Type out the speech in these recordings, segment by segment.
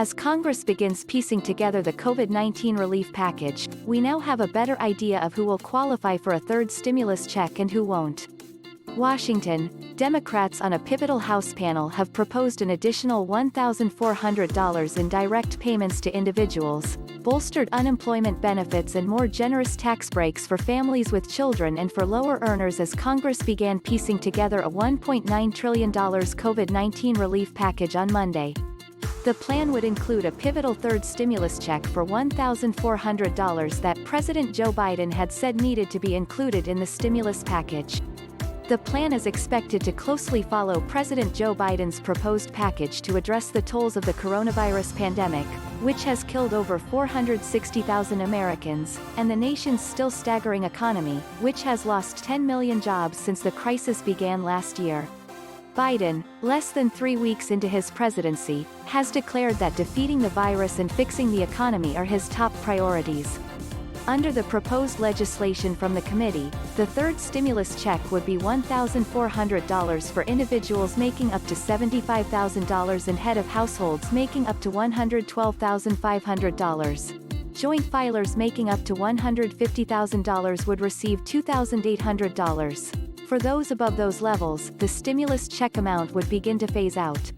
As Congress begins piecing together the COVID-19 relief package, we now have a better idea of who will qualify for a third stimulus check and who won't. Washington, Democrats on a pivotal House panel have proposed an additional $1,400 in direct payments to individuals, bolstered unemployment benefits and more generous tax breaks for families with children and for lower earners as Congress began piecing together a $1.9 trillion COVID-19 relief package on Monday. The plan would include a pivotal third stimulus check for $1,400 that President Joe Biden had said needed to be included in the stimulus package. The plan is expected to closely follow President Joe Biden's proposed package to address the tolls of the coronavirus pandemic, which has killed over 460,000 Americans, and the nation's still staggering economy, which has lost 10 million jobs since the crisis began last year. Biden, less than 3 weeks into his presidency, has declared that defeating the virus and fixing the economy are his top priorities. Under the proposed legislation from the committee, the third stimulus check would be $1,400 for individuals making up to $75,000 and head of households making up to $112,500. Joint filers making up to $150,000 would receive $2,800. For those above those levels, the stimulus check amount would begin to phase out.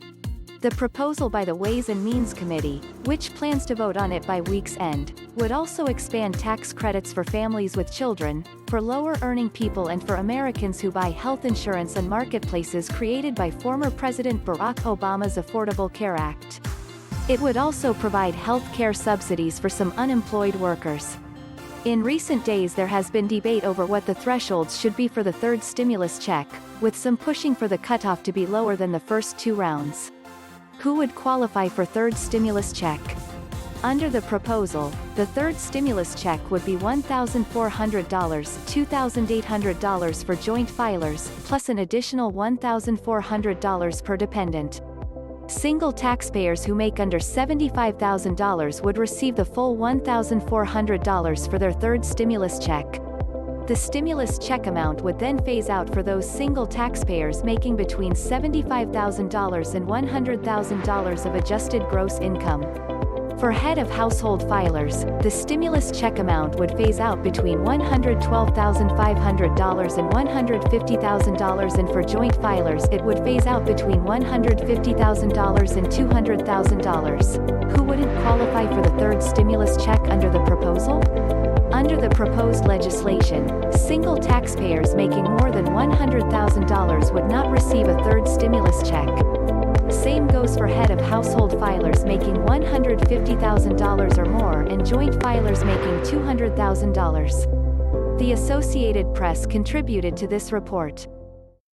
The proposal by the Ways and Means Committee, which plans to vote on it by week's end, would also expand tax credits for families with children, for lower-earning people and for Americans who buy health insurance on marketplaces created by former President Barack Obama's Affordable Care Act. It would also provide health care subsidies for some unemployed workers. In recent days there has been debate over what the thresholds should be for the third stimulus check, with some pushing for the cutoff to be lower than the first two rounds. Who would qualify for third stimulus check? Under the proposal, the third stimulus check would be $1,400, $2,800 for joint filers, plus an additional $1,400 per dependent. Single taxpayers who make under $75,000 would receive the full $1,400 for their third stimulus check. The stimulus check amount would then phase out for those single taxpayers making between $75,000 and $100,000 of adjusted gross income. For head of household filers, the stimulus check amount would phase out between $112,500 and $150,000, and for joint filers it would phase out between $150,000 and $200,000. Who wouldn't qualify for the third stimulus check under the proposal? Under the proposed legislation, single taxpayers making more than $100,000 would not receive a third stimulus check. Same goes for head of household filers making $150,000 or more and joint filers making $200,000. The Associated Press contributed to this report.